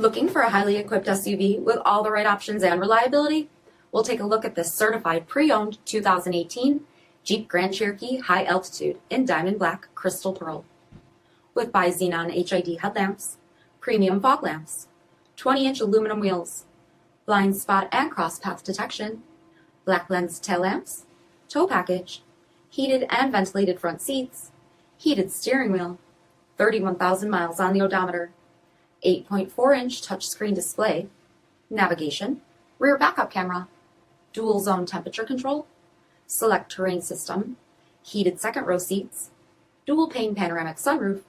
Looking for a highly equipped SUV with all the right options and reliability? We'll take a look at this certified pre-owned 2018 Jeep Grand Cherokee High Altitude in Diamond Black Crystal Pearl. With bi-xenon HID headlamps, premium fog lamps, 20-inch aluminum wheels, blind spot and cross path detection, black lens tail lamps, tow package, heated and ventilated front seats, heated steering wheel, 31,000 miles on the odometer, 8.4-inch touchscreen display, navigation, rear backup camera, dual zone temperature control, SELEC-TERRAIN system, heated second row seats, dual pane panoramic sunroof,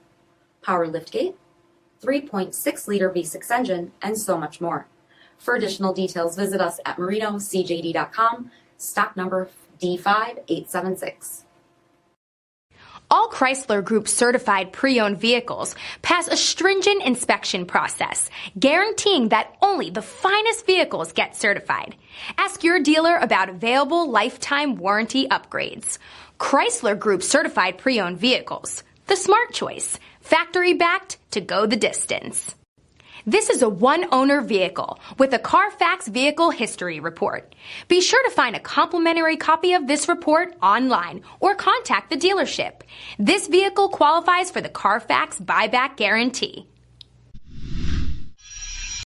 power liftgate, 3.6-liter V6 engine, and so much more. For additional details, visit us at marinocjd.com, stock number D5876. All Chrysler Group certified pre-owned vehicles pass a stringent inspection process, guaranteeing that only the finest vehicles get certified. Ask your dealer about available lifetime warranty upgrades. Chrysler Group certified pre-owned vehicles, the smart choice, factory backed to go the distance. This is a one-owner vehicle with a CARFAX vehicle history report. Be sure to find a complimentary copy of this report online or contact the dealership. This vehicle qualifies for the CARFAX buyback guarantee.